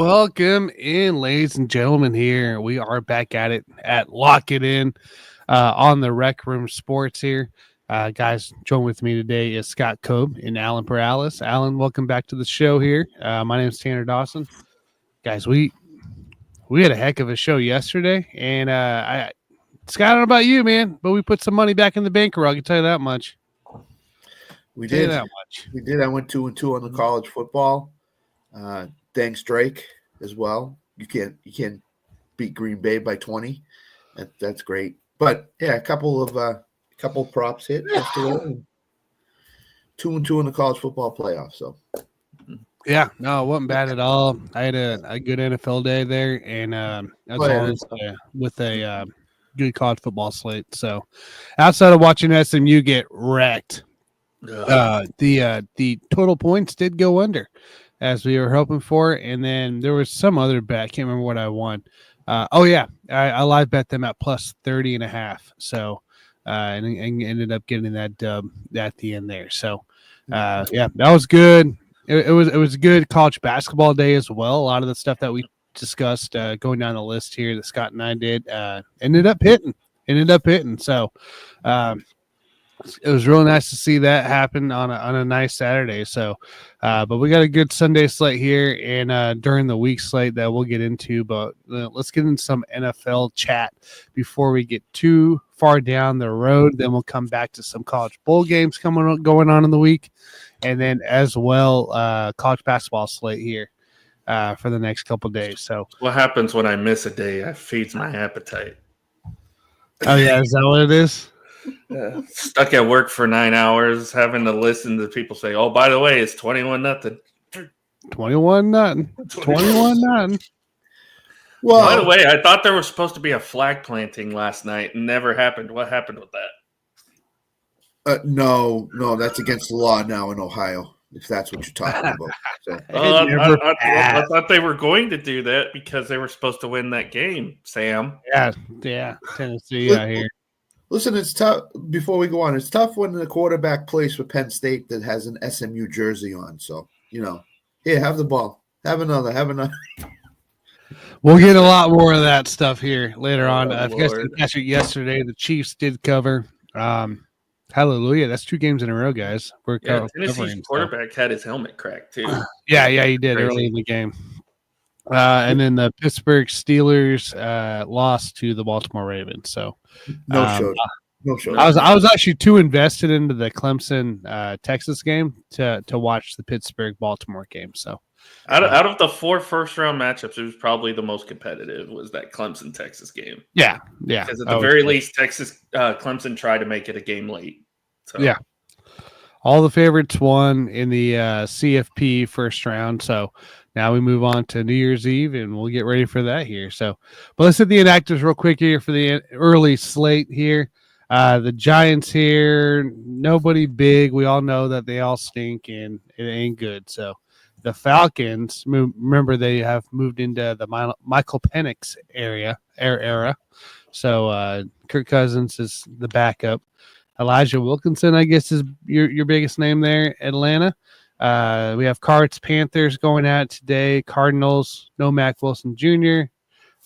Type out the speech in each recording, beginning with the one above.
Welcome in, ladies and gentlemen. Here we are back at it at Lock It In on the Rec Room Sports here. Guys, join with me today is Scott Cobe and Alan Perales. Alan, welcome back to the show here. My name is Tanner Dawson. Guys, we had a heck of a show yesterday, and Scott, I don't know about you, man, but we put some money back in the bankroll. I can tell you that much. We did. I went 2-2 on the college football. Thanks Drake as well. You can't beat Green Bay by 20. That's great. But yeah, a couple props hit yesterday. 2-2 in the college football playoff. So yeah, no, it wasn't bad at all. I had a good NFL day there, and with a good college football slate. So outside of watching SMU get wrecked, the total points did go under, as we were hoping for. And then there was some other bet. I can't remember what I won. I live bet them at plus 30.5. So, and ended up getting that dub at the end there. So, that was good. It was a good college basketball day as well. A lot of the stuff that we discussed going down the list here that Scott and I did ended up hitting. So, it was really nice to see that happen on a nice Saturday. So, but we got a good Sunday slate here and during the week slate that we'll get into. But let's get into some NFL chat before we get too far down the road. Then we'll come back to some college bowl games going on in the week, and then as well college basketball slate here for the next couple of days. So, what happens when I miss a day? I feeds my appetite. Oh yeah, is that what it is? Stuck at work for 9 hours, having to listen to people say, "Oh, by the way, it's 21-0." 21-0. Well, by the way, I thought there was supposed to be a flag planting last night, and never happened. What happened with that? No, that's against the law now in Ohio. If that's what you're talking about. So. I thought they were going to do that because they were supposed to win that game. Sam. Yeah, Tennessee out here. Listen, it's tough. Before we go on, it's tough when the quarterback plays for Penn State that has an SMU jersey on. So, here, have the ball. Have another. We'll get a lot more of that stuff here later on. If you guys didn't catch it yesterday, the Chiefs did cover. Hallelujah. That's 2 games in a row, guys. Tennessee's quarterback had his helmet cracked, too. Yeah, he did early in the game. And then the Pittsburgh Steelers lost to the Baltimore Ravens. So no show. I was actually too invested into the Clemson Texas game to watch the Pittsburgh Baltimore game. So out of the 4 first-round matchups, it was probably the most competitive. Was that Clemson Texas game? Yeah. Because at the very least, Clemson tried to make it a game late. So. Yeah. All the favorites won in the CFP first round. So now we move on to New Year's Eve, and we'll get ready for that here. So, but let's hit the inactives real quick here for the early slate here. The Giants here, nobody big. We all know that they all stink, and it ain't good. So the Falcons, remember they have moved into the Michael Penix era. So Kirk Cousins is the backup. Elijah Wilkinson, I guess, is your biggest name there, Atlanta. We have Cards, Panthers going at today. Cardinals, no Mac Wilson Jr.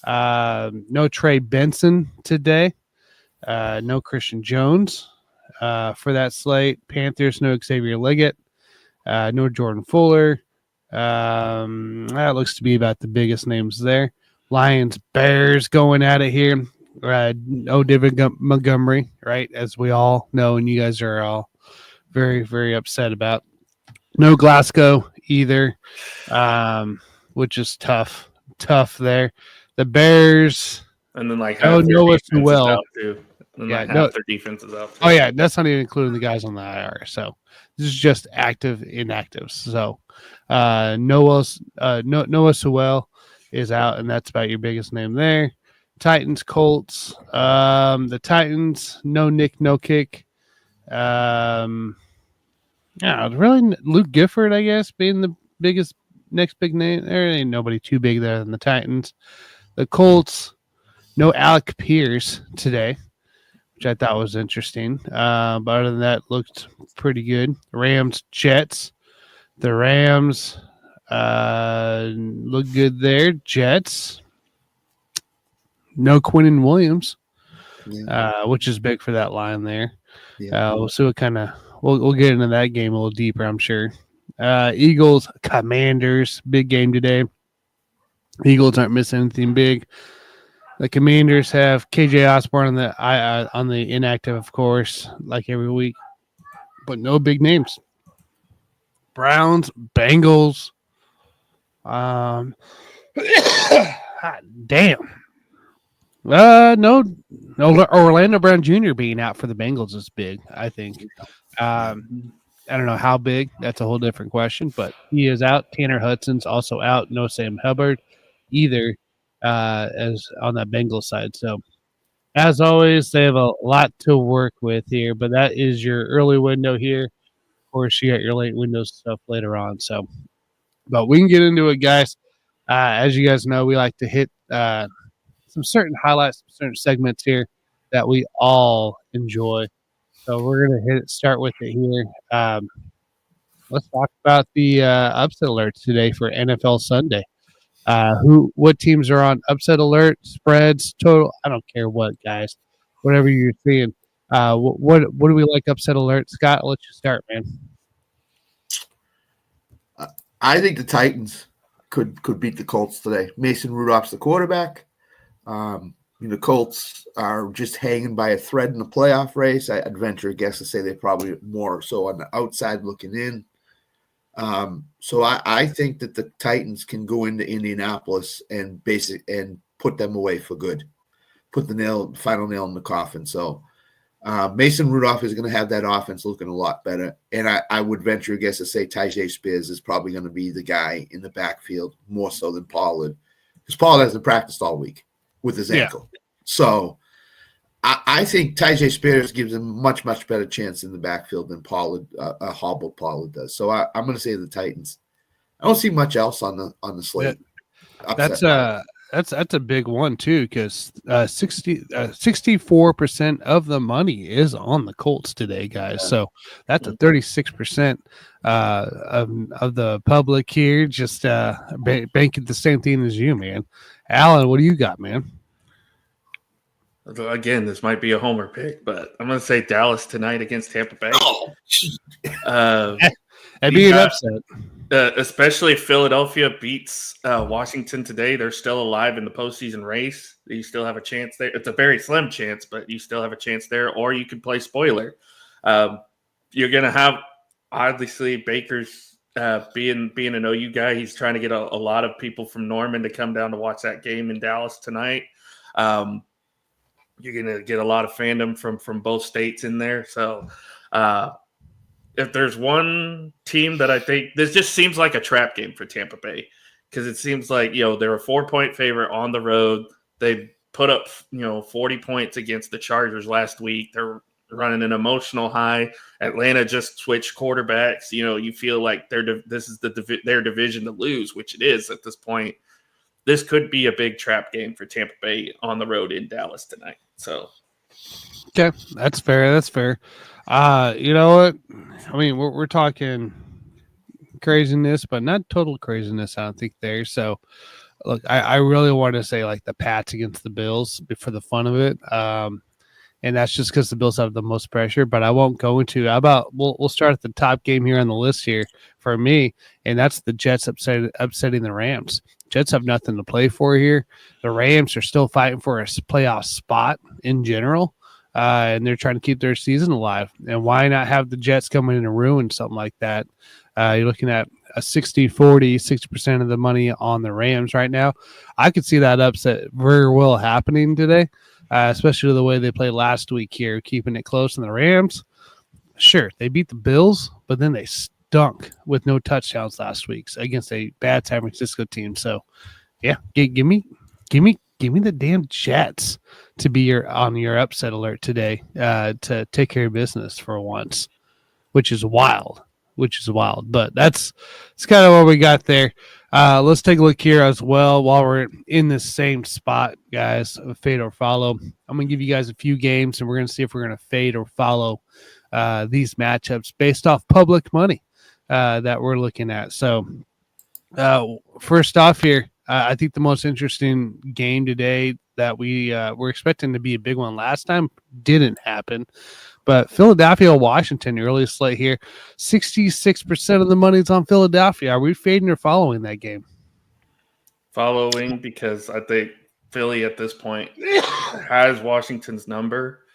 No Trey Benson today. No Christian Jones for that slate. Panthers, no Xavier Leggett. No Jordan Fuller. That looks to be about the biggest names there. Lions, Bears going at it here. No David Montgomery, right? As we all know, and you guys are all very, very upset about. No Glasgow either, which is tough there. The Bears, and then half Noah Sewell. Out too. And half their defense is out too. Oh yeah, that's not even including the guys on the IR. So this is just active inactives. So Noah Sewell is out, and that's about your biggest name there. Titans, Colts. The Titans, no Nick, no kick. Really Luke Gifford, I guess, being the next big name. There ain't nobody too big there than the Titans. The Colts, no Alec Pierce today, which I thought was interesting. But other than that, looked pretty good. Rams, Jets. The Rams, Look good there. Jets. No Quinnen Williams, which is big for that line there. Yeah. We'll see what kind of we'll get into that game a little deeper, I'm sure. Eagles, Commanders, big game today. Eagles aren't missing anything big. The Commanders have KJ Osborne on the inactive, of course, like every week, but no big names. Browns, Bengals. Hot damn. No, Orlando Brown Jr. being out for the Bengals is big, I think. I don't know how big. That's a whole different question, but he is out. Tanner Hudson's also out. No Sam Hubbard either as on that Bengals side. So, as always, they have a lot to work with here, but that is your early window here. Of course, you got your late window stuff later on. So, but we can get into it, guys. As you guys know, we like to hit some certain highlights, some certain segments here that we all enjoy. So we're gonna start with it here. Let's talk about the upset alerts today for NFL Sunday. What teams are on upset alert, spreads, total? I don't care what, guys. Whatever you're seeing. What do we like upset alert? Scott, I'll let you start, man. I think the Titans could beat the Colts today. Mason Rudolph's the quarterback. The Colts are just hanging by a thread in the playoff race. I'd venture a guess to say they're probably more so on the outside looking in. So I think that the Titans can go into Indianapolis and put them away for good, put the final nail in the coffin. So Mason Rudolph is going to have that offense looking a lot better. And I would venture a guess to say Tyjae Spears is probably going to be the guy in the backfield more so than Pollard, because Pollard hasn't practiced all week with his ankle. So I think Tyjae Spears gives him much, much better chance in the backfield than Pollard, hobbled Pollard does. So I'm going to say the Titans. I don't see much else on the slate. Yeah. That's a big one too, because 64% of the money is on the Colts today, guys. Yeah. So that's a 36% of the public here just banking the same thing as you, man. Alan, what do you got, man? Again, this might be a homer pick, but I'm going to say Dallas tonight against Tampa Bay. That'd be an upset. Especially if Philadelphia beats Washington today. They're still alive in the postseason race. You still have a chance there. It's a very slim chance, but you still have a chance there. Or you can play spoiler. You're going to have, obviously, Baker's being an OU guy. He's trying to get a lot of people from Norman to come down to watch that game in Dallas tonight. You're going to get a lot of fandom from both states in there. So if there's one team that I think – this just seems like a trap game for Tampa Bay, because it seems like, they're a 4-point favorite on the road. They put up, 40 points against the Chargers last week. They're running an emotional high. Atlanta just switched quarterbacks. You feel like this is their division to lose, which it is at this point. This could be a big trap game for Tampa Bay on the road in Dallas tonight. So, okay, that's fair. That's fair. You know what? I mean, we're talking craziness, but not total craziness, I don't think there. So, look, I really want to say like the Pats against the Bills for the fun of it. And that's just because the Bills have the most pressure, but I won't go into. How about we'll start at the top game here on the list here for me, and that's the Jets upsetting the Rams. Jets have nothing to play for here. The Rams are still fighting for a playoff spot in general, and they're trying to keep their season alive. And why not have the Jets come in and ruin something like that? You're looking at a 60% of the money on the Rams right now. I could see that upset very well happening today. Especially the way they played last week here, keeping it close. And the Rams, sure, they beat the Bills, but then they stunk with no touchdowns last week against a bad San Francisco team. So, yeah, give me the damn Jets to be on your upset alert today to take care of business for once, which is wild. But it's kind of what we got there. Let's take a look here as well while we're in the same spot, guys. Fade or follow. I'm going to give you guys a few games, and we're going to see if we're going to fade or follow these matchups based off public money that we're looking at. So First off here, I think the most interesting game today that we were expecting to be a big one last time didn't happen. But Philadelphia, Washington, early slate here, 66% of the money's on Philadelphia. Are we fading or following that game? Following, because I think Philly at this point has Washington's number.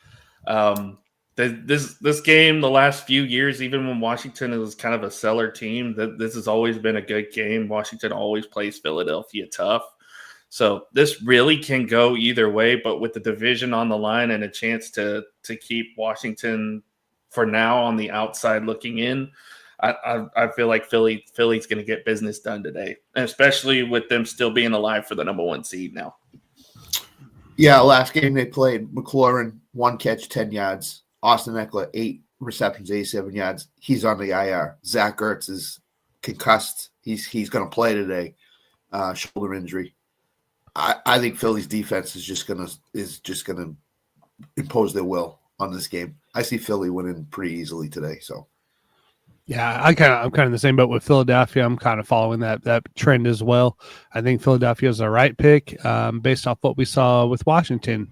This game, the last few years, even when Washington was kind of a seller team, this has always been a good game. Washington always plays Philadelphia tough. So this really can go either way, but with the division on the line and a chance to keep Washington for now on the outside looking in, I feel like Philly's going to get business done today, especially with them still being alive for the number 1 seed now. Yeah, last game they played, McLaurin, 1 catch, 10 yards. Austin Eckler, 8 receptions, 87 yards. He's on the IR. Zach Ertz is concussed. He's going to play today. Shoulder injury. I think Philly's defense is just gonna impose their will on this game. I see Philly winning pretty easily today. So. Yeah, I'm kind of the same boat with Philadelphia. I'm kind of following that trend as well. I think Philadelphia is the right pick based off what we saw with Washington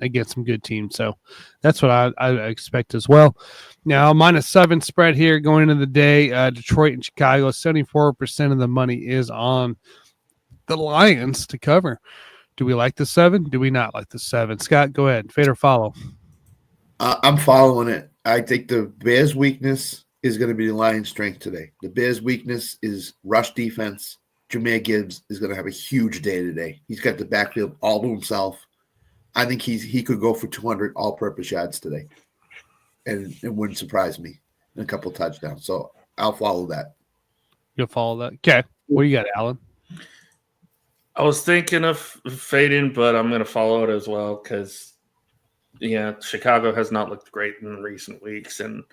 against some good teams. So that's what I expect as well. Now, -7 spread here going into the day. Detroit and Chicago, 74% of the money is on the Lions to cover. Do we like the 7? Do we not like the 7? Scott, go ahead. Fade or follow? I'm following it. I think the Bears' weakness is going to be the Lions' strength today. The Bears' weakness is rush defense. Jahmyr Gibbs is going to have a huge day today. He's got the backfield all to himself. I think he could go for 200 all-purpose yards today, and it wouldn't surprise me. And a couple touchdowns. So I'll follow that. You'll follow that. Okay. What do you got, Alan? I was thinking of fading, but I'm going to follow it as well because, Chicago has not looked great in recent weeks. And,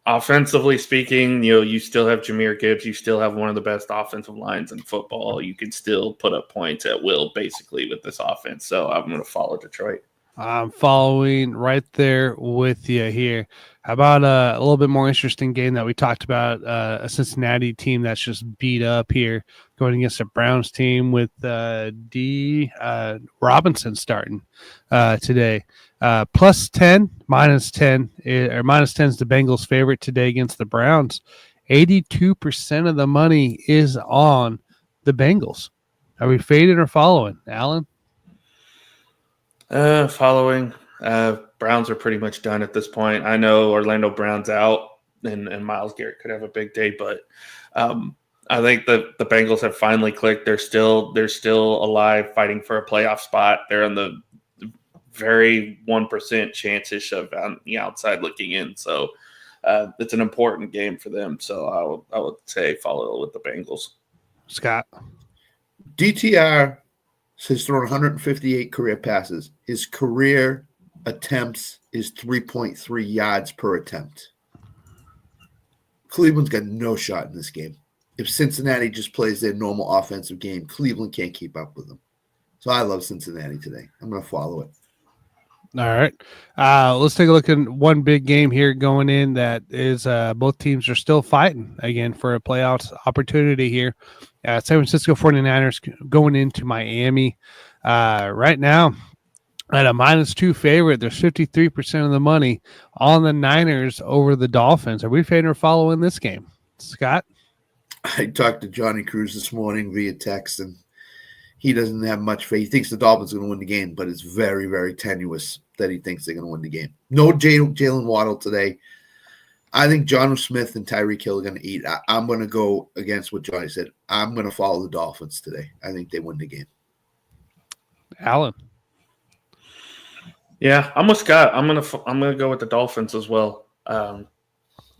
offensively speaking, you still have Jahmyr Gibbs. You still have one of the best offensive lines in football. You can still put up points at will, basically, with this offense. So I'm going to follow Detroit. I'm following right there with you here. How about a little bit more interesting game that we talked about, a Cincinnati team that's just beat up here going against a Browns team with D. Robinson starting today. +10, -10, or -10 is the Bengals' favorite today against the Browns. 82% of the money is on the Bengals. Are we fading or following, Alan? Following. Browns are pretty much done at this point. I know Orlando Brown's out, and Myles Garrett could have a big day, but I think the Bengals have finally clicked. They're still alive, fighting for a playoff spot. They're on the very 1% chance-ish of on the outside looking in. So it's an important game for them. So I would say follow with the Bengals. Scott? DTR has thrown 158 career passes. His career attempts is 3.3 yards per attempt. Cleveland's got no shot in this game. If Cincinnati just plays their normal offensive game, Cleveland can't keep up with them. So I love Cincinnati today. I'm going to follow it. All right. Let's take a look at one big game here going in that is both teams are still fighting again for a playoff opportunity here. San Francisco 49ers going into Miami right now at a -2 favorite. There's 53% of the money on the Niners over the Dolphins. Are we fading or following this game? Scott? I talked to Johnny Cruz this morning via text, and he doesn't have much faith. He thinks the Dolphins are going to win the game, but it's very, very tenuous that he thinks they're going to win the game. No Jalen Waddle today. I think Jonnu Smith and Tyreek Hill are going to eat. I'm going to go against what Johnny said. I'm going to follow the Dolphins today. I think they win the game. Alan? Yeah, I'm with Scott. I'm gonna go with the Dolphins as well. I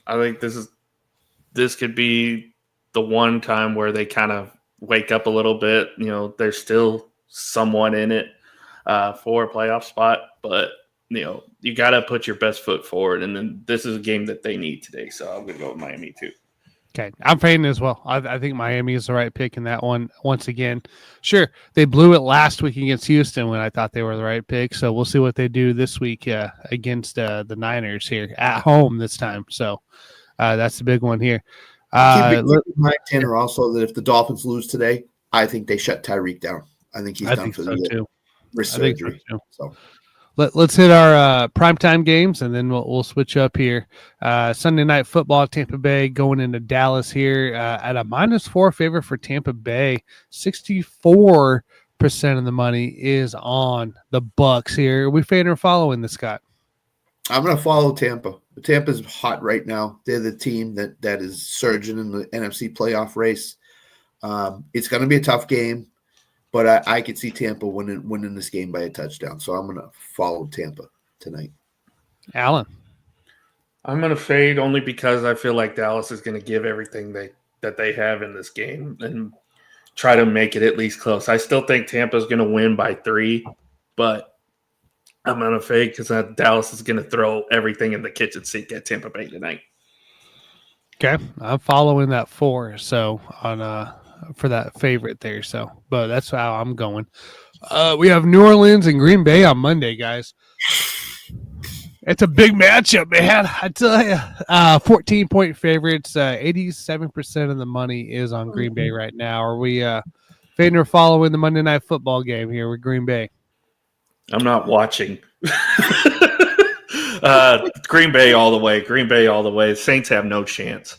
think this could be the one time where they kind of wake up a little bit. There's still someone in it for a playoff spot, but you got to put your best foot forward. And then this is a game that they need today. So I'm going to go with Miami too. Okay. I'm fading as well. I think Miami is the right pick in that one. Once again, sure, they blew it last week against Houston when I thought they were the right pick. So we'll see what they do this week against the Niners here at home this time. So that's the big one here. Keep in mind, Tanner, also that if the Dolphins lose today, I think they shut Tyreek down. I think he's done for the year. Too. Wrist surgery. So. Let's hit our primetime games, and then we'll switch up here. Sunday Night Football, Tampa Bay going into Dallas here at a -4 favorite for Tampa Bay. 64% of the money is on the Bucks here. Are we fading or following this, Scott? I'm going to follow Tampa. Tampa's hot right now. They're the team that is surging in the NFC playoff race. It's going to be a tough game, but I could see Tampa winning this game by a touchdown. So I'm going to follow Tampa tonight. Alan? I'm going to fade only because I feel like Dallas is going to give everything that they have in this game and try to make it at least close. I still think Tampa's going to win by 3, but I'm going to fade because Dallas is going to throw everything in the kitchen sink at Tampa Bay tonight. Okay, I'm following that 4, so on for that favorite there. So, but that's how I'm going. We have New Orleans and Green Bay on Monday, guys. It's a big matchup, man. I tell you, 14-point favorites. 87% of the money is on Green Bay right now. Are we fading or following the Monday Night Football game here with Green Bay? I'm not watching. Green Bay all the way. Green Bay all the way. Saints have no chance.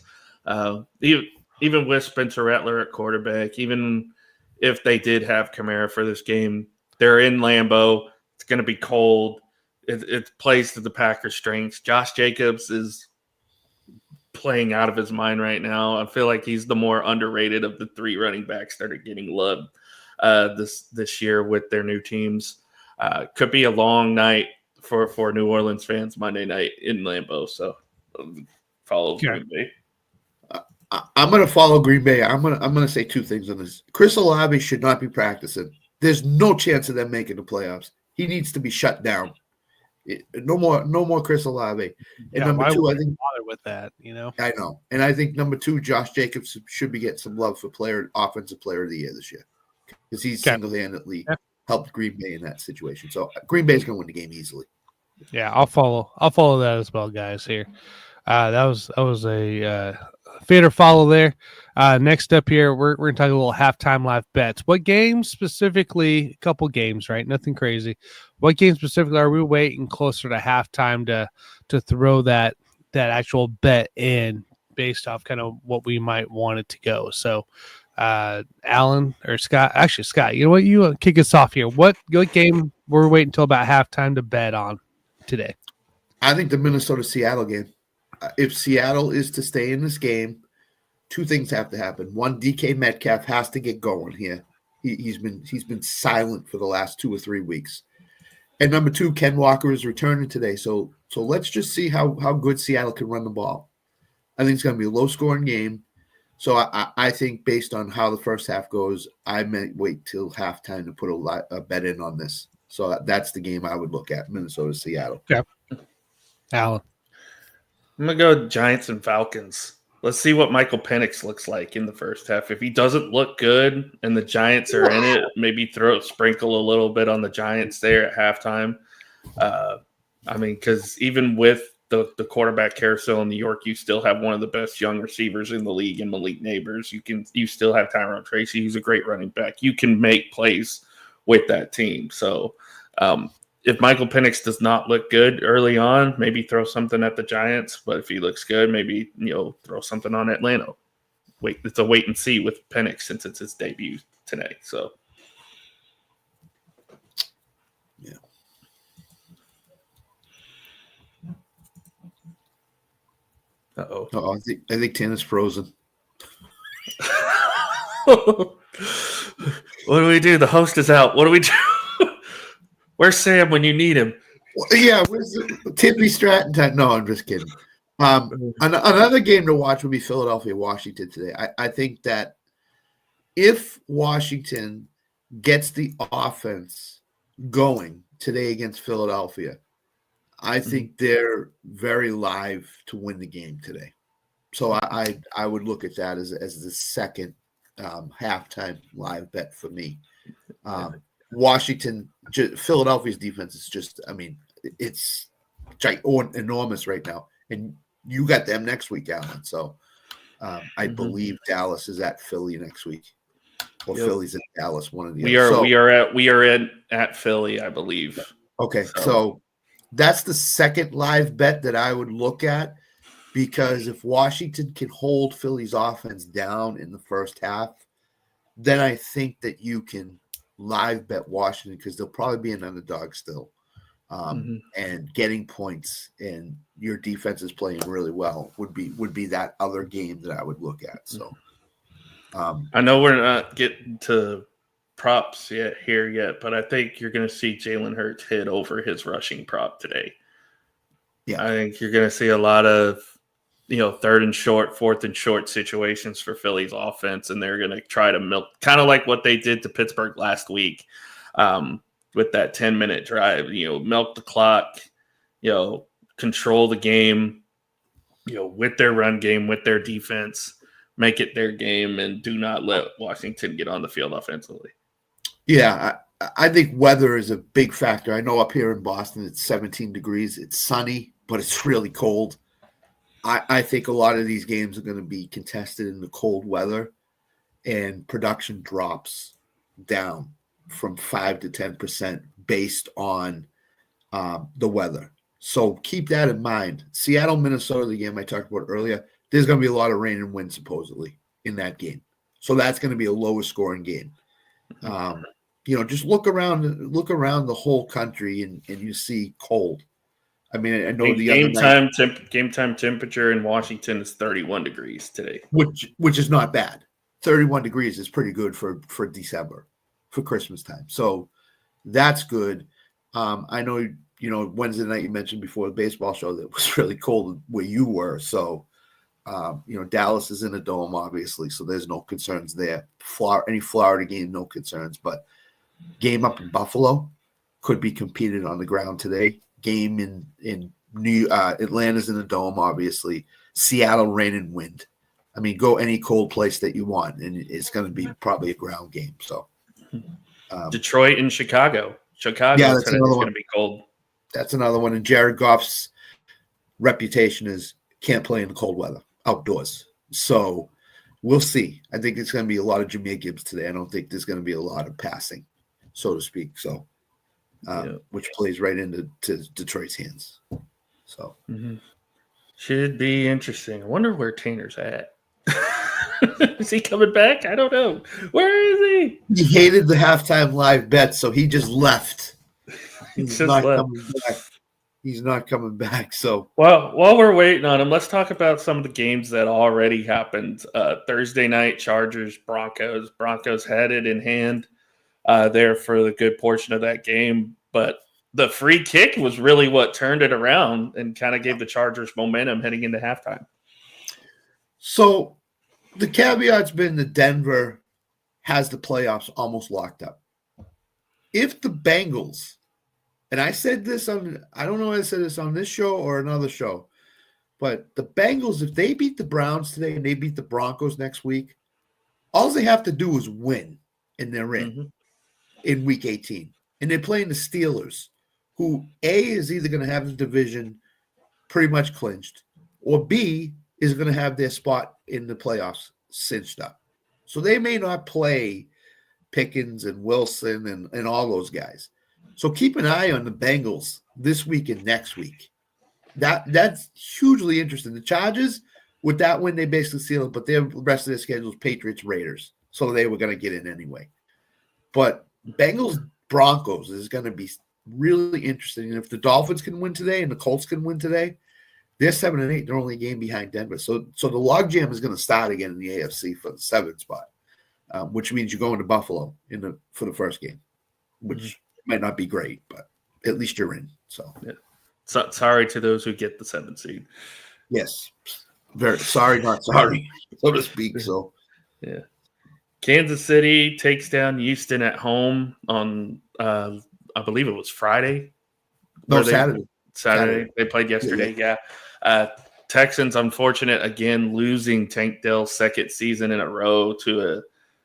Even with Spencer Rattler at quarterback, even if they did have Kamara for this game, they're in Lambeau. It's going to be cold. It plays to the Packers' strengths. Josh Jacobs is playing out of his mind right now. I feel like he's the more underrated of the 3 running backs that are getting loved this year with their new teams. Could be a long night for New Orleans fans Monday night in Lambeau. So follow Green Bay. I'm going to follow Green Bay. I'm going to say 2 things on this. Chris Olave should not be practicing. There's no chance of them making the playoffs. He needs to be shut down. No more Chris Olave. And number 2, I think bother with that, I know. And I think number 2, Josh Jacobs should be getting some love for offensive player of the year this year because he's single-handedly helped Green Bay in that situation. So Green Bay's going to win the game easily. Yeah, I'll follow that as well, guys. Here, that was a fade or follow there. Next up here, we're gonna talk a little halftime live bets. What games specifically? A couple games, right? Nothing crazy. What games specifically are we waiting closer to halftime to throw that actual bet in based off kind of what we might want it to go? So, Alan or Scott? Actually, Scott, you know what? You kick us off here. What game we're waiting until about halftime to bet on today? I think the Minnesota-Seattle game. If Seattle is to stay in this game, 2 things have to happen. 1, DK Metcalf has to get going here. He's been silent for the last 2 or 3 weeks. And number 2, Ken Walker is returning today. So let's just see how good Seattle can run the ball. I think it's going to be a low-scoring game. So I think based on how the first half goes, I might wait till halftime to put a bet in on this. So that's the game I would look at, Minnesota-Seattle. Okay. Alan. I'm going to go Giants and Falcons. Let's see what Michael Penix looks like in the first half. If he doesn't look good and the Giants are in it, maybe sprinkle a little bit on the Giants there at halftime. Because even with the quarterback carousel in New York, you still have one of the best young receivers in the league in Malik Neighbors. You still have Tyrone Tracy. He's a great running back. You can make plays with that team. So if Michael Penix does not look good early on, maybe throw something at the Giants. But if he looks good, maybe throw something on Atlanta. It's a wait and see with Penix since it's his debut today. So, yeah. Uh-oh. I think Tanner's frozen. What do we do? The host is out. What do we do? Where's Sam when you need him? Yeah, where's Tippy Stratton time? No, I'm just kidding. Another game to watch would be Philadelphia-Washington today. I think that if Washington gets the offense going today against Philadelphia, I think they're very live to win the game today. So I would look at that as the second halftime live bet for me. Philadelphia's defense is just, it's enormous right now. And you got them next week, Alan. So I believe Dallas is at Philly next week, or Philly's at Dallas. One of the we are at Philly, I believe. Okay, so that's the second live bet that I would look at, because if Washington can hold Philly's offense down in the first half, then I think that you can live bet Washington, because they'll probably be an underdog still. And getting points and your defense is playing really well would be that other game that I would look at. So I know we're not getting to props yet, but I think you're going to see Jalen Hurts hit over his rushing prop today. Yeah, I think you're going to see a lot of third and short, fourth and short situations for Philly's offense, and they're going to try to milk, kind of like what they did to Pittsburgh last week. With that 10-minute drive, milk the clock, control the game, with their run game, with their defense, make it their game, and do not let Washington get on the field offensively. Yeah, I think weather is a big factor. I know up here in Boston, it's 17 degrees. It's sunny, but it's really cold. I think a lot of these games are going to be contested in the cold weather, and production drops down from 5 to 10% based on the weather. So keep that in mind. Seattle, Minnesota, the game I talked about earlier, there's going to be a lot of rain and wind supposedly in that game. So that's going to be a lower scoring game. Just look around the whole country and you see cold. I mean, I know game time temperature in Washington is 31 degrees today, which is not bad. 31 degrees is pretty good for December, for Christmas time. So that's good. I know, Wednesday night you mentioned before the baseball show that it was really cold where you were. So, Dallas is in a dome, obviously, so there's no concerns there. Any Florida game, no concerns. But game up in Buffalo could be competed on the ground today. Game in Atlanta's in the dome, obviously. Seattle, rain and wind. I mean, go any cold place that you want, and it's going to be probably a ground game. So, Detroit and Chicago. Yeah, that's another one. Going to be cold. That's another one. And Jared Goff's reputation is can't play in the cold weather outdoors. So we'll see. I think it's going to be a lot of Jahmyr Gibbs today. I don't think there's going to be a lot of passing, so to speak. So, which plays right into Detroit's hands. So should be interesting. I wonder where Tanner's at. Is he coming back? I don't know. Where is he? He hated the halftime live bet, so he just left. He's not coming back. He's not coming back. So, well, while we're waiting on him, let's talk about some of the games that already happened. Thursday night, Chargers, Broncos. Broncos had it in hand there for the good portion of that game, but the free kick was really what turned it around and kind of gave the Chargers momentum heading into halftime. So the caveat's been that Denver has the playoffs almost locked up. If the Bengals, and I said this I don't know if I said this on this show or another show, but the Bengals, if they beat the Browns today and they beat the Broncos next week, all they have to do is win, and they're in week 18. And they're playing the Steelers, who A, is either going to have the division pretty much clinched, or B, is going to have their spot in the playoffs cinched up. So they may not play Pickens and Wilson and all those guys. So keep an eye on the Bengals this week and next week. That's hugely interesting. The Chargers, with that win, they basically seal it, but the rest of their schedule is Patriots, Raiders. So they were going to get in anyway. But Bengals, Broncos is going to be really interesting. And if the Dolphins can win today and the Colts can win today, they're 7-8. They're only a game behind Denver. So the logjam is going to start again in the AFC for the 7th spot, which means you're going to Buffalo for the first game, which might not be great, but at least you're in. So, sorry to those who get the 7th seed. Yes, very sorry, not sorry, so to speak. So, yeah. Kansas City takes down Houston at home on, I believe it was Friday. No, Saturday. They played yesterday. Yeah. Texans, unfortunate again, losing Tank Dell's second season in a row to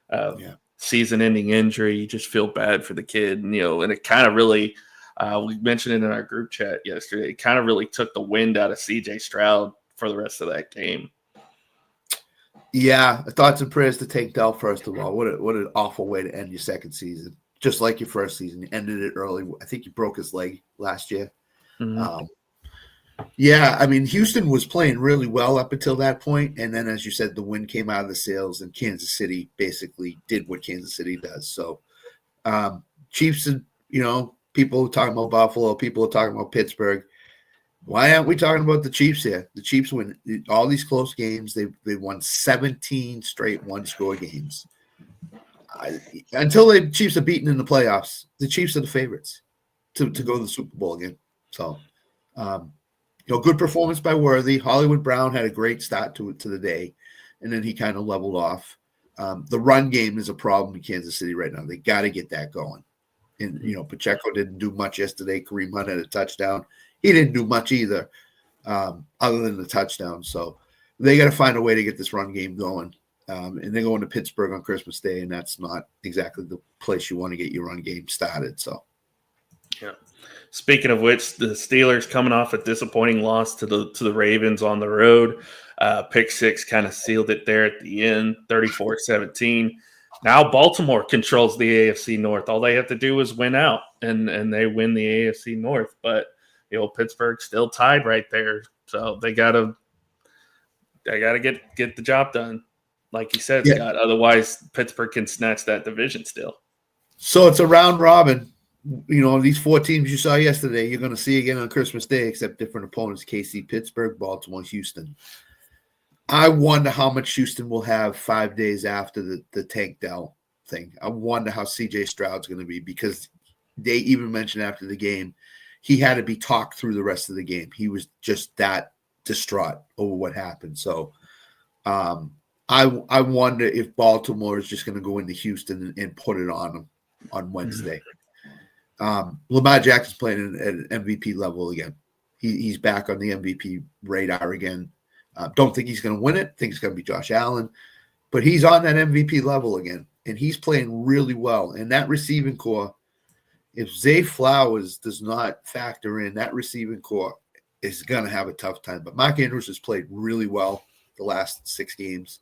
a season-ending injury. You just feel bad for the kid, and it kind of really, we mentioned it in our group chat yesterday. It kind of really took the wind out of C.J. Stroud for the rest of that game. Yeah, thoughts and prayers to Tank Dell, first of all. What an awful way to end your second season. Just like your first season. You ended it early. I think you broke his leg last year. Mm-hmm. Yeah, I mean, Houston was playing really well up until that point, and then, as you said, the wind came out of the sails, and Kansas City basically did what Kansas City does. So, Chiefs, people are talking about Buffalo, people are talking about Pittsburgh. Why aren't we talking about the Chiefs here? The Chiefs win all these close games. They won 17 straight one-score games. Until the Chiefs are beaten in the playoffs, the Chiefs are the favorites to go to the Super Bowl again. So, good performance by Worthy. Hollywood Brown had a great start to the day, and then he kind of leveled off. The run game is a problem in Kansas City right now. They got to get that going. And, Pacheco didn't do much yesterday. Kareem Hunt had a touchdown. He didn't do much either, other than the touchdown. So they got to find a way to get this run game going. And they're going to Pittsburgh on Christmas Day, and that's not exactly the place you want to get your run game started. So, yeah. Speaking of which, the Steelers coming off a disappointing loss to the Ravens on the road. Pick six kind of sealed it there at the end, 34-17. Now Baltimore controls the AFC North. All they have to do is win out, and they win the AFC North. But Pittsburgh's still tied right there, so they gotta get the job done, like you said, Scott. Otherwise, Pittsburgh can snatch that division still. So it's a round robin. These four teams you saw yesterday, you're going to see again on Christmas Day, except different opponents: KC, Pittsburgh, Baltimore, Houston. I wonder how much Houston will have 5 days after the Tank Dell thing. I wonder how C.J. Stroud's going to be, because they even mentioned after the game he had to be talked through the rest of the game. He was just that distraught over what happened. So I wonder if Baltimore is just going to go into Houston and put it on them on Wednesday. Lamar Jackson's playing at an MVP level again. He's back on the MVP radar again. Don't think he's going to win it. Think it's going to be Josh Allen. But he's on that MVP level again, and he's playing really well. And that receiving core, if Zay Flowers does not factor in, that receiving core is going to have a tough time. But Mark Andrews has played really well the last 6 games.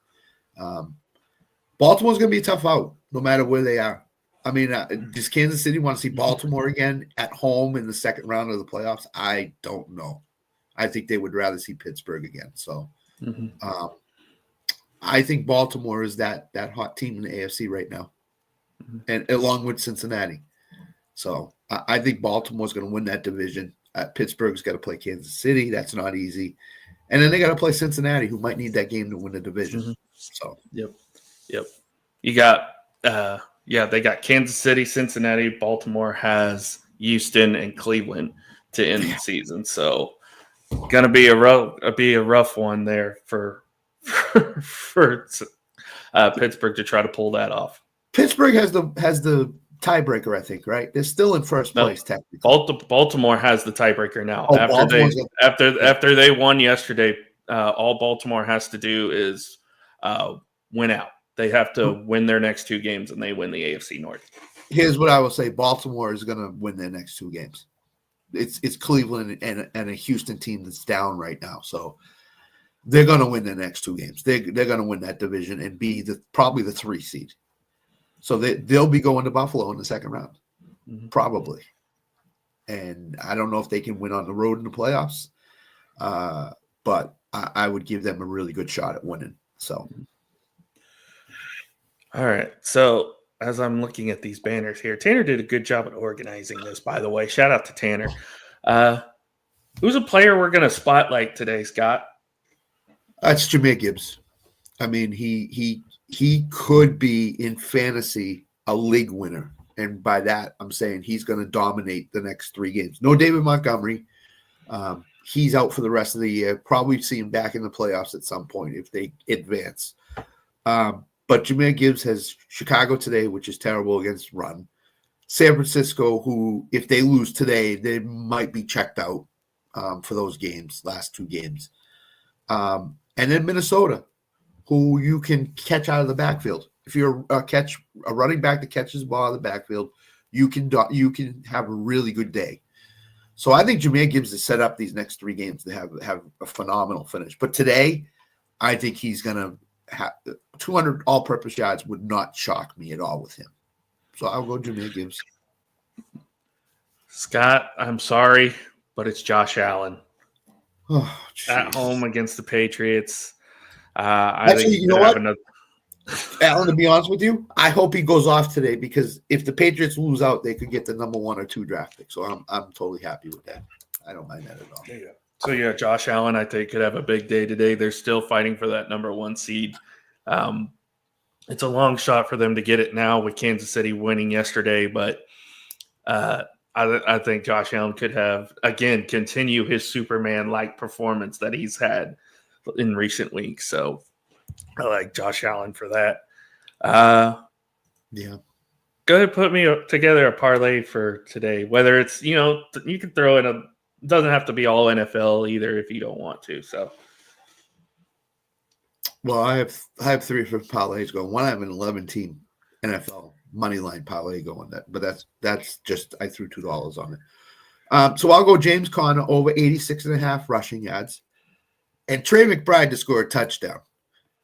Baltimore's going to be a tough out no matter where they are. I mean, does Kansas City want to see Baltimore again at home in the second round of the playoffs? I don't know. I think they would rather see Pittsburgh again. So I think Baltimore is that hot team in the AFC right now, and along with Cincinnati. So I think Baltimore's going to win that division. Pittsburgh's got to play Kansas City. That's not easy. And then they got to play Cincinnati, who might need that game to win the division. So Yep. You got they got Kansas City, Cincinnati. Baltimore has Houston and Cleveland to end the season. So gonna be a rough one there for Pittsburgh to try to pull that off. Pittsburgh has the tiebreaker, I think, right? They're still in first place technically. Baltimore has the tiebreaker now. After they won yesterday, all Baltimore has to do is win out. They have to win their next 2 games, and they win the AFC North. Here's what I will say: Baltimore is going to win their next 2 games. It's Cleveland and a Houston team that's down right now, so they're going to win their next 2 games. They're going to win that division and be probably the 3 seed. So they'll be going to Buffalo in the second round, probably. And I don't know if they can win on the road in the playoffs, but I would give them a really good shot at winning. So, all right. So as I'm looking at these banners here, Tanner did a good job at organizing this, by the way. Shout out to Tanner. Who's a player we're going to spotlight today, Scott? That's Jahmyr Gibbs. I mean, he could be in fantasy a league winner. And by that, I'm saying he's going to dominate the next 3 games. No David Montgomery. He's out for the rest of the year. Probably see him back in the playoffs at some point if they advance. But Jahmyr Gibbs has Chicago today, which is terrible against run. San Francisco, who, if they lose today, they might be checked out for those games, last 2 games. And then Minnesota, who you can catch out of the backfield. If you're a running back that catches the ball out of the backfield, you can have a really good day. So I think Jahmyr Gibbs is set up these next 3 games to have a phenomenal finish. But today, I think he's going to 200 all-purpose yards would not shock me at all with him. So I'll go Jameer Gibbs. Scott, I'm sorry, but it's Josh Allen at home against the Patriots. Actually, think you know what? Allen, to be honest with you, I hope he goes off today because if the Patriots lose out, they could get the number 1 or 2 draft pick. So I'm totally happy with that. I don't mind that at all. Yeah. So yeah, Josh Allen, I think, could have a big day today. They're still fighting for that number 1 seed. It's a long shot for them to get it now with Kansas City winning yesterday, but I think Josh Allen could continue his Superman-like performance that he's had in recent weeks. So I like Josh Allen for that. Yeah. Go ahead and put me together a parlay for today. Whether it's, you can throw in it doesn't have to be all NFL either if you don't want to. So, well, I have 3 for parlays going. One, I have an 11-team NFL money line parlay going. But that's just I threw $2 on it. So I'll go James Conner over 86.5 rushing yards, and Trey McBride to score a touchdown.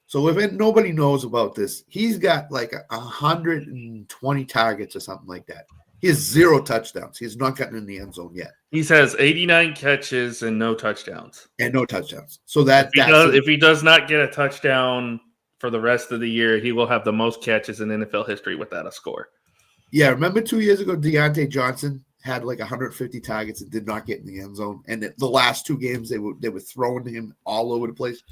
So if nobody knows about this, he's got like 120 targets or something like that. He has 0 touchdowns. He's not gotten in the end zone yet. He has 89 catches and no touchdowns. So if he does not get a touchdown for the rest of the year, he will have the most catches in NFL history without a score. Yeah, remember 2 years ago, Deontay Johnson had like 150 targets and did not get in the end zone. And the last 2 games, they were throwing him all over the place.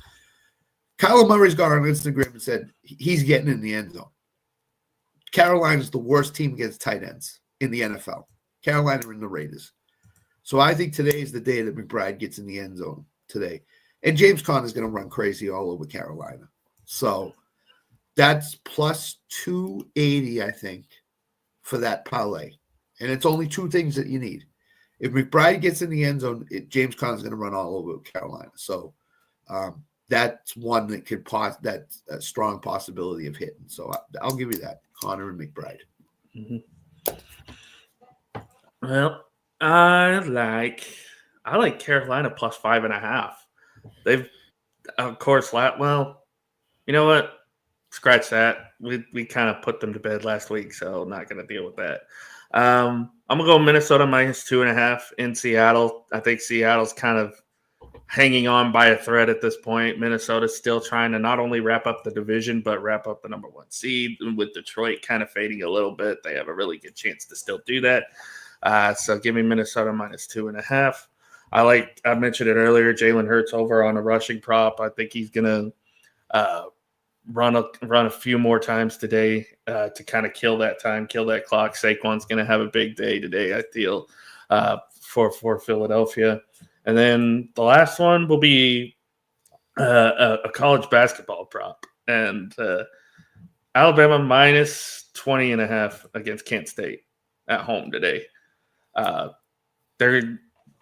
Kyler Murray's got on Instagram and said he's getting in the end zone. Carolina's the worst team against tight ends in the NFL. Carolina are in the Raiders. So I think today is the day that McBride gets in the end zone today. And James Conner is going to run crazy all over Carolina. So that's plus 280, I think, for that parlay. And it's only 2 things that you need. If McBride gets in the end zone, James Conner is going to run all over Carolina. So that's one that could that's a strong possibility of hitting. So I'll give you that, Conner and McBride. Mm-hmm. Well, I like Carolina plus 5.5. They've, of course, you know what? Scratch that. We kind of put them to bed last week, so not going to deal with that. I'm going to go Minnesota minus 2.5 in Seattle. I think Seattle's kind of hanging on by a thread at this point. Minnesota's still trying to not only wrap up the division, but wrap up the number 1 seed. With Detroit kind of fading a little bit, they have a really good chance to still do that. So give me Minnesota minus 2.5. I mentioned it earlier, Jalen Hurts over on a rushing prop. I think he's going to run a few more times today to kind of kill that time, kill that clock. Saquon's going to have a big day today, I feel, for Philadelphia. And then the last one will be a college basketball prop. And Alabama minus 20.5 against Kent State at home today.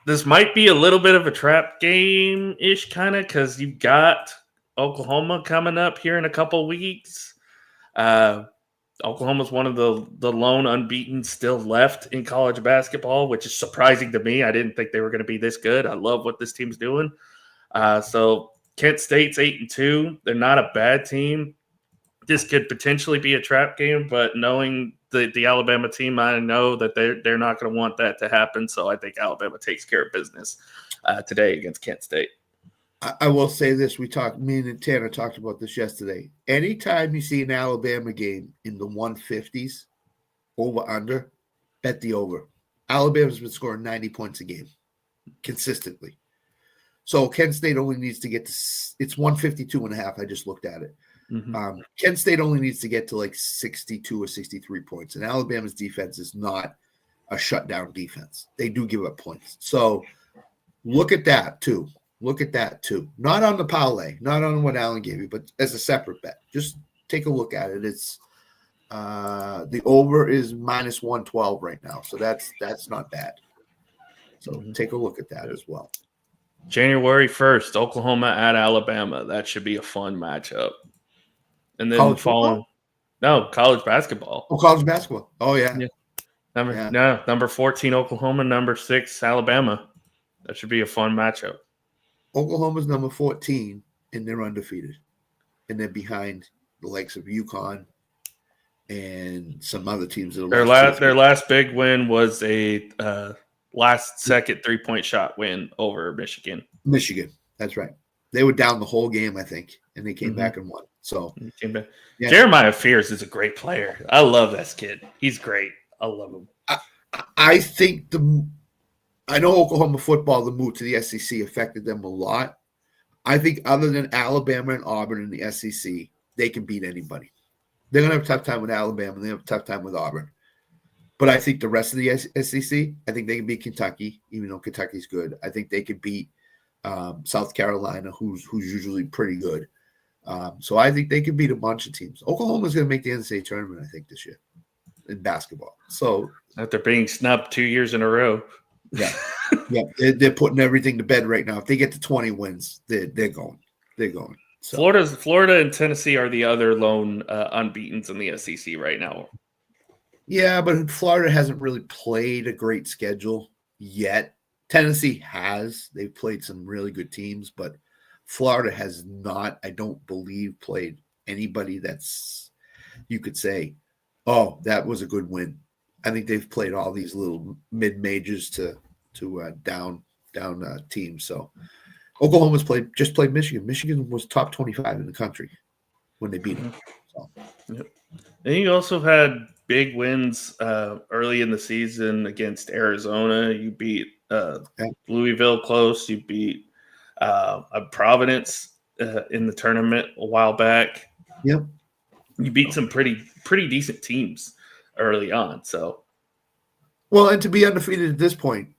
This might be a little bit of a trap game-ish kind of because you've got Oklahoma coming up here in a couple weeks. Oklahoma's one of the lone unbeaten still left in college basketball, which is surprising to me. I didn't think they were going to be this good. I love what this team's doing. So Kent State's 8-2. They're not a bad team. This could potentially be a trap game, but knowing the Alabama team, I know that they're not going to want that to happen. So I think Alabama takes care of business today against Kent State. I will say this. Me and Tanner talked about this yesterday. Anytime you see an Alabama game in the 150s, over under, bet the over. Alabama's been scoring 90 points a game consistently. So Kent State only needs to get to – it's 152.5. I just looked at it. Mm-hmm. Kent State only needs to get to like 62 or 63 points. And Alabama's defense is not a shutdown defense. They do give up points. So look at that too. Not on the parlay, not on what Allen gave you, but as a separate bet. Just take a look at it. It's the over is minus 112 right now. So that's not bad. So take a look at that as well. January 1st, Oklahoma at Alabama. That should be a fun matchup. And then college basketball. Oh, college basketball. Oh, yeah. Number 14, Oklahoma, number 6, Alabama. That should be a fun matchup. Oklahoma's number 14, and they're undefeated. and they're behind the likes of UConn and some other teams that are their last big win was a last second 3-point shot win over Michigan. Michigan, that's right. They were down the whole game, I think, and they came back and won. So yeah. Jeremiah Fears is a great player. I love this kid. He's great. I love him. I think I know Oklahoma football, the move to the SEC affected them a lot. I think other than Alabama and Auburn in the SEC, they can beat anybody. They're going to have a tough time with Alabama, and they have a tough time with Auburn. But I think the rest of the SEC, I think they can beat Kentucky, even though Kentucky's good. I think they could beat South Carolina, who's usually pretty good. So I think they can beat a bunch of teams. Oklahoma's going to make the NCAA tournament, I think, this year in basketball. So after being snubbed 2 years in a row. Yeah. Yeah. They're putting everything to bed right now. If they get to 20 wins, they're going. They're going. So. Florida and Tennessee are the other lone unbeatens in the SEC right now. Yeah, but Florida hasn't really played a great schedule yet. Tennessee has. They've played some really good teams, but Florida has not, I don't believe, played anybody that's, you could say, oh, that was a good win. I think they've played all these little mid-majors to down teams. So Oklahoma's just played Michigan. Michigan was top 25 in the country when they beat them. So. Yep. And you also had big wins early in the season against Arizona. You beat Louisville close. You beat Providence in the tournament a while back. Yep. You beat some pretty decent teams early on. So, well, and to be undefeated at this point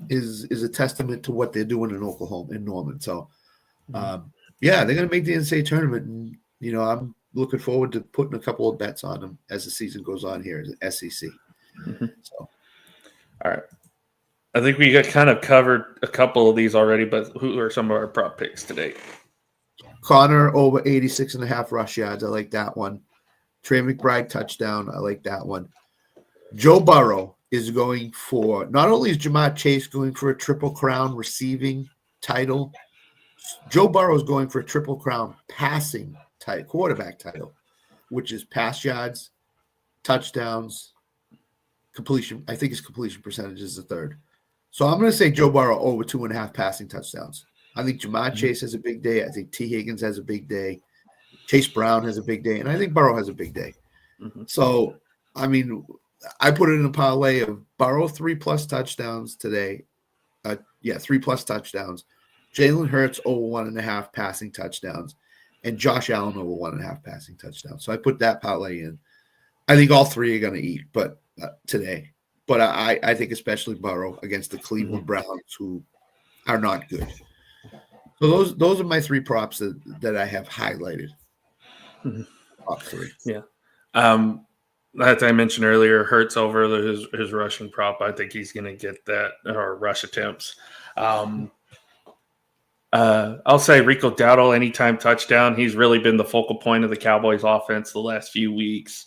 is a testament to what they're doing in Oklahoma and Norman. So, yeah, they're going to make the NCAA tournament, and I'm looking forward to putting a couple of bets on them as the season goes on here as SEC. So, all right. I think we got kind of covered a couple of these already, but who are some of our prop picks today? Connor over 86.5 rush yards. I like that one. Trey McBride touchdown. I like that one. Joe Burrow is going for, not only is Jamar Chase going for a Triple Crown receiving title, Joe Burrow is going for a Triple Crown passing quarterback title, which is pass yards, touchdowns, completion. I think his completion percentage is the third. So I'm going to say Joe Burrow over 2.5 passing touchdowns. I think Jamar Chase has a big day. I think T. Higgins has a big day. Chase Brown has a big day. And I think Burrow has a big day. So, I mean, I put it in a parlay of Burrow 3+ touchdowns today. 3+ touchdowns. Jalen Hurts over 1.5 passing touchdowns. And Josh Allen over 1.5 passing touchdowns. So I put that parlay in. I think all three are going to eat today. But I think especially Burrow against the Cleveland Browns, who are not good. So those are my three props that I have highlighted. Top three. Yeah. As I mentioned earlier, Hurts over his rushing prop. I think he's going to get that, or rush attempts. I'll say Rico Dowdle anytime touchdown. He's really been the focal point of the Cowboys offense the last few weeks,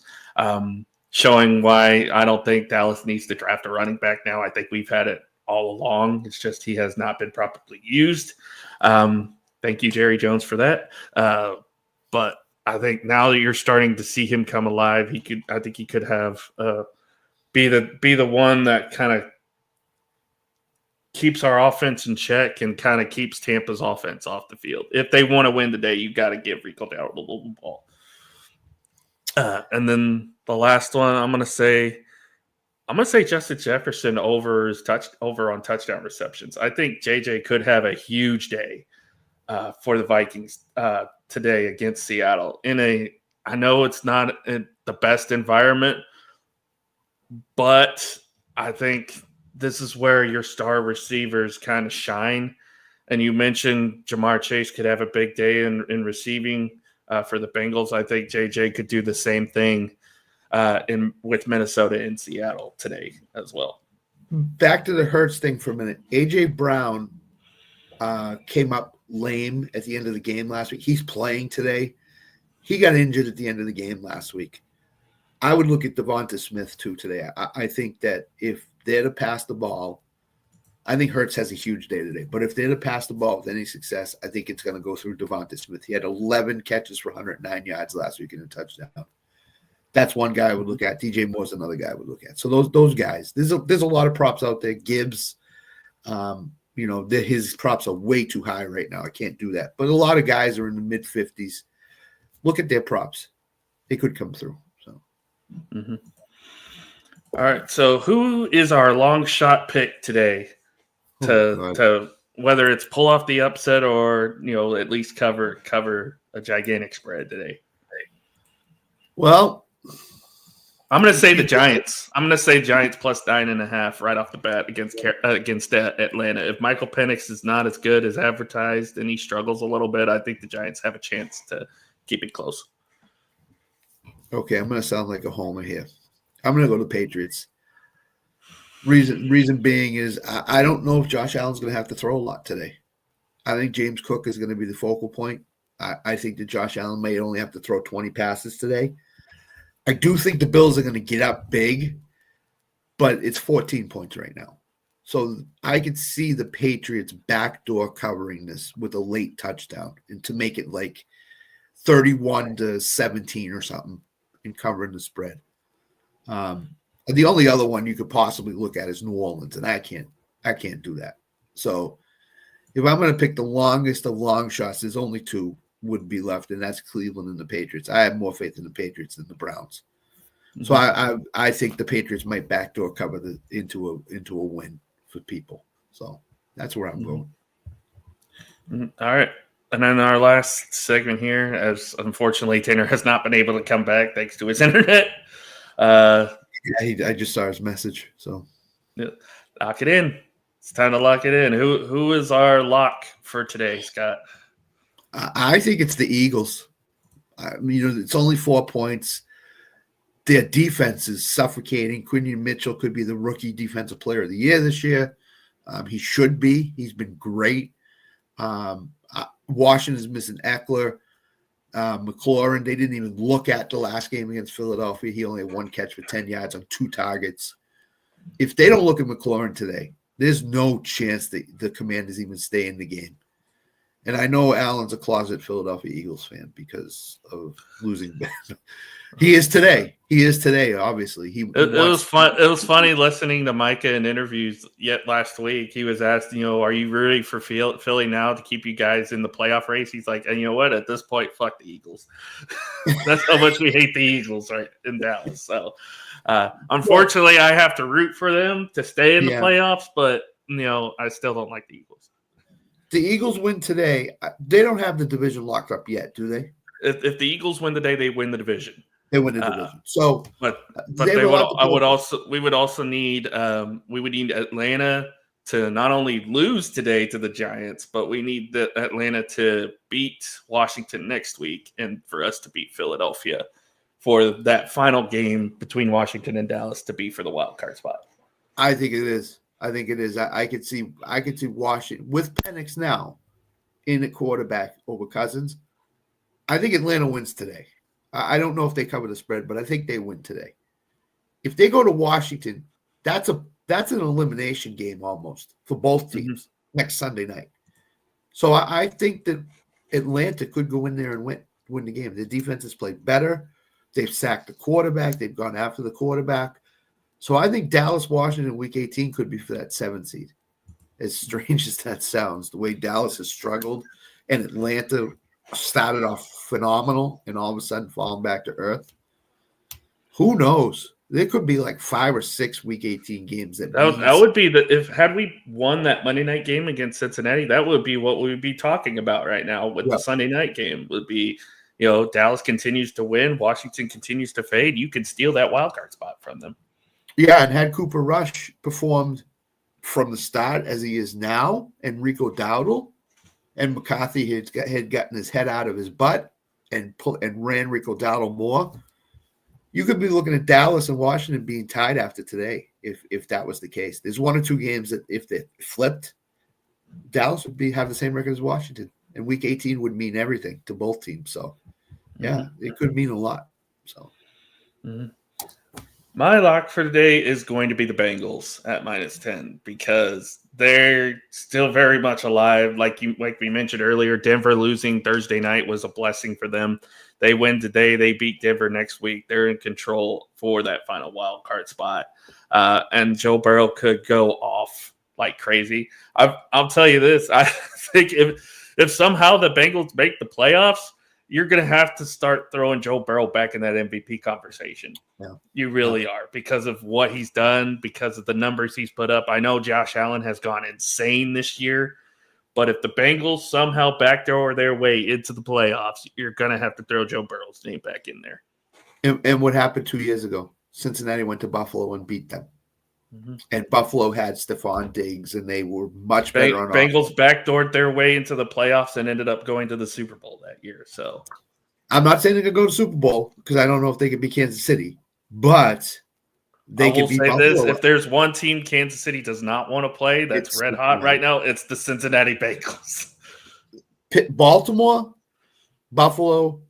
showing why I don't think Dallas needs to draft a running back now. I think we've had it all along. It's just he has not been properly used. Thank you, Jerry Jones, for that. But I think now that you're starting to see him come alive, I think he could have be the one that kind of keeps our offense in check and kind of keeps Tampa's offense off the field. If they want to win today, you got to give Rico Dowdle the ball. And then the last one, I'm gonna say Justin Jefferson over on touchdown receptions. I think JJ could have a huge day for the Vikings today against Seattle. I know it's not the best environment, but I think this is where your star receivers kind of shine. And you mentioned Jamar Chase could have a big day in receiving for the Bengals. I think JJ could do the same thing with Minnesota and Seattle today as well. Back to the Hurts thing for a minute. AJ Brown came up lame at the end of the game last week. He's playing today. He got injured at the end of the game last week. I would look at Devonta Smith too today. I think that if they're to pass the ball, I think Hurts has a huge day today. But if they're to pass the ball with any success, I think it's going to go through Devonta Smith. He had 11 catches for 109 yards last week and a touchdown. That's one guy I would look at. DJ Moore's another guy I would look at. So those guys. There's a lot of props out there. Gibbs, his props are way too high right now. I can't do that. But a lot of guys are in the mid-50s. Look at their props. They could come through. So. Mm-hmm. All right. So who is our long shot pick today to whether it's pull off the upset or at least cover a gigantic spread today? Well, I'm going to say the Giants. I'm going to say Giants plus 9.5 right off the bat against Atlanta. If Michael Penix is not as good as advertised and he struggles a little bit, I think the Giants have a chance to keep it close. Okay, I'm going to sound like a homer here. I'm going to go to the Patriots. Reason being is I don't know if Josh Allen's going to have to throw a lot today. I think James Cook is going to be the focal point. I think that Josh Allen may only have to throw 20 passes today. I do think the Bills are going to get up big, but it's 14 points right now. So I could see the Patriots backdoor covering this with a late touchdown and to make it like 31-17 or something and covering the spread. The only other one you could possibly look at is New Orleans, and I can't do that. So if I'm going to pick the longest of long shots, there's only two would be left, and that's Cleveland and the Patriots. I have more faith in the Patriots than the Browns. Mm-hmm. So I think the Patriots might backdoor cover into a win for people. So that's where I'm going. Mm-hmm. All right. And then our last segment here, as unfortunately Tanner has not been able to come back thanks to his internet. I just saw his message. So lock it in. It's time to lock it in. Who is our lock for today, Scott? I think it's the Eagles. It's only 4 points. Their defense is suffocating. Quinion Mitchell could be the rookie defensive player of the year this year. He should be. He's been great. Washington's missing Eckler. McLaurin, they didn't even look at the last game against Philadelphia. He only had one catch for 10 yards on 2 targets. If they don't look at McLaurin today, there's no chance that the Commanders even stay in the game. And I know Allen's a closet Philadelphia Eagles fan because of losing Ben. He is today. Obviously. It was fun. It was funny listening to Micah in interviews yet last week. He was asked, are you rooting for Philly now to keep you guys in the playoff race? He's like, and you know what? At this point, fuck the Eagles. That's how much we hate the Eagles right in Dallas. So, unfortunately, I have to root for them to stay in the playoffs, but I still don't like the Eagles. The Eagles win today. They don't have the division locked up yet, do they? If the Eagles win today, they win the division. They win the division. So, but we would also need Atlanta to not only lose today to the Giants, but we need Atlanta to beat Washington next week, and for us to beat Philadelphia for that final game between Washington and Dallas to be for the wild card spot. I think it is. I could see Washington with Penix now in at quarterback over Cousins. I think Atlanta wins today. I don't know if they cover the spread, but I think they win today. If they go to Washington, that's an elimination game almost for both teams next Sunday night. So I think that Atlanta could go in there and win the game. The defense has played better. They've sacked the quarterback. They've gone after the quarterback. So I think Dallas-Washington Week 18 could be for that 7 seed. As strange as that sounds, the way Dallas has struggled and Atlanta started off phenomenal and all of a sudden falling back to earth. Who knows? There could be like 5 or 6 Week 18 games. That would be had we won that Monday night game against Cincinnati, that would be what we would be talking about right now with the Sunday night game. Would be, Dallas continues to win, Washington continues to fade. You can steal that wild card spot from them. Yeah, and had Cooper Rush performed from the start as he is now, and Rico Dowdle and McCarthy had gotten his head out of his butt and ran Rico Dowdle more, you could be looking at Dallas and Washington being tied after today if that was the case. There's 1 or 2 games that if they flipped, Dallas would have the same record as Washington, and Week 18 would mean everything to both teams. So, it could mean a lot. So. Mm-hmm. My lock for today is going to be the Bengals at -10 because they're still very much alive. Like we mentioned earlier, Denver losing Thursday night was a blessing for them. They win today. They beat Denver next week. They're in control for that final wild card spot. And Joe Burrow could go off like crazy. I'll tell you this. I think if somehow the Bengals make the playoffs, you're going to have to start throwing Joe Burrow back in that MVP conversation. Yeah. You really are, because of what he's done, because of the numbers he's put up. I know Josh Allen has gone insane this year, but if the Bengals somehow backdoor their way into the playoffs, you're going to have to throw Joe Burrow's name back in there. And what happened 2 years ago? Cincinnati went to Buffalo and beat them. Mm-hmm. And Buffalo had Stephon Diggs, and they were much better on Bengals offense. backdoored their way into the playoffs and ended up going to the Super Bowl that year. So I'm not saying they could go to Super Bowl because I don't know if they could beat Kansas City, but they could beat Buffalo. This: if there's one team Kansas City does not want to play that's red hot right now, it's the Cincinnati Bengals. Baltimore, Buffalo,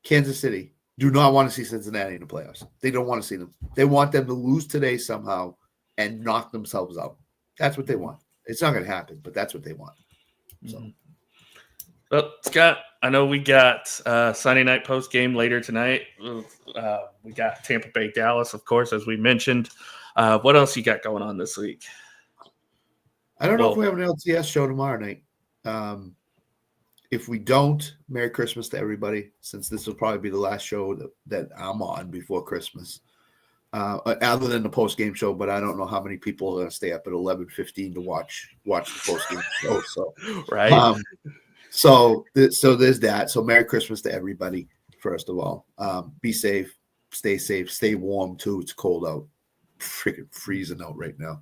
Kansas City do not want to see Cincinnati in the playoffs. They don't want to see them. They want them to lose today somehow and knock themselves out. That's what they want. It's not going to happen, but that's what they want. So, Well, Scott, I know we got Sunday night post game later tonight. We got Tampa Bay, Dallas, of course, as we mentioned. What else you got going on this week? I don't know if we have an LTS show tomorrow night. If we don't, Merry Christmas to everybody, since this will probably be the last show that I'm on before Christmas. Other than the post-game show, but I don't know how many people are going to stay up at 11:15 to watch the post-game show. So, right. So there's that. So Merry Christmas to everybody, first of all. Be safe, stay warm too. It's cold out. Freaking freezing out right now.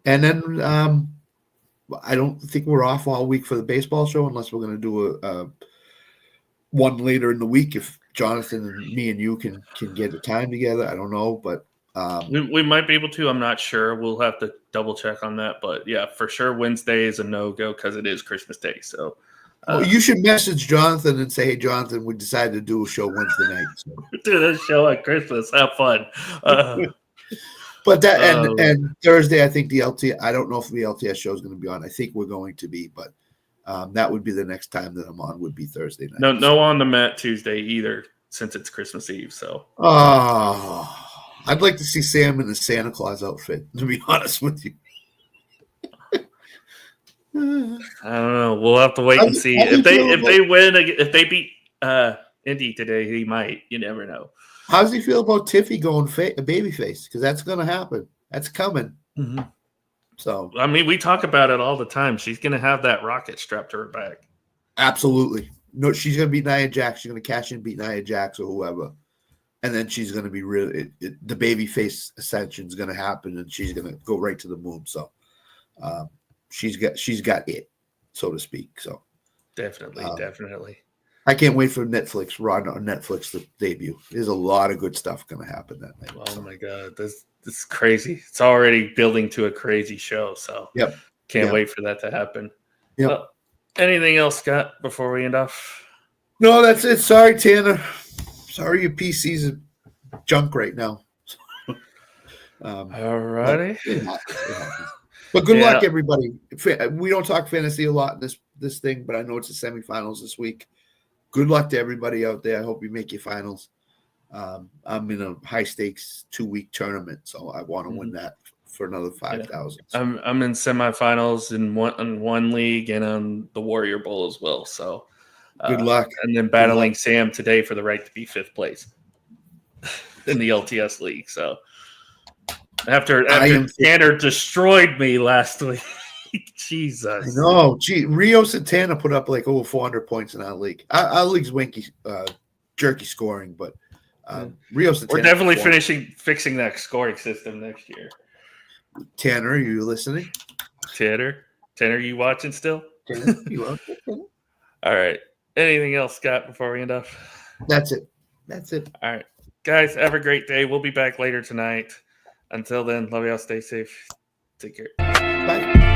And then I don't think we're off all week for the baseball show unless we're going to do a one later in the week if Jonathan and me and you can get the time together. I don't know, but we might be able to. I'm not sure. We'll have to double check on that. But yeah, for sure, Wednesday is a no-go because it is Christmas Day. So you should message Jonathan and say, hey, Jonathan, we decided to do a show Wednesday night. So. Do this show at Christmas. Have fun. But that and Thursday, I think the LTS, I don't know if the LTS show is going to be on. I think we're going to be, but that would be the next time that I'm on would be Thursday night. No on the mat Tuesday either, since it's Christmas Eve. So I'd like to see Sam in the Santa Claus outfit, to be honest with you. I don't know. We'll have to wait and see. If they win, if they beat Indy today, he might. You never know. How does he feel about Tiffy going babyface? Because that's going to happen. That's coming. Mm-hmm. So I mean, we talk about it all the time. She's going to have that rocket strapped to her back. Absolutely. No, she's going to beat Nia Jax. She's going to cash in, beat Nia Jax or whoever. And then she's going to be really the baby face ascension is going to happen, and she's going to go right to the moon. So she's got it, so to speak. So definitely. I can't wait for Netflix, Raw on Netflix to debut. There's a lot of good stuff going to happen that night. Oh my God, this is crazy. It's already building to a crazy show. So can't wait for that to happen. Yep. Well, anything else, Scott, before we end off? No, that's it. Sorry, Tanner. Sorry, your PC's junk right now. All righty. But good luck, everybody. We don't talk fantasy a lot in this thing, but I know it's the semifinals this week. Good luck to everybody out there. I hope you make your finals. I'm in a high stakes 2-week tournament, so I want to win that for another 5,000. I'm in semifinals in one league and on the Warrior Bowl as well. So good luck. And then battling Sam today for the right to be 5th place in the LTS league. So after Tanner destroyed me last week. Jesus. I know. Gee, Rio Santana put up like over 400 points in our league. Our league's winky, jerky scoring, but Rio Santana. We're definitely fixing that scoring system next year. Tanner, are you listening? Tanner, you watching still? Tanner, you watching? All right. Anything else, Scott, before we end up? That's it. All right. Guys, have a great day. We'll be back later tonight. Until then, love y'all. Stay safe. Take care. Bye.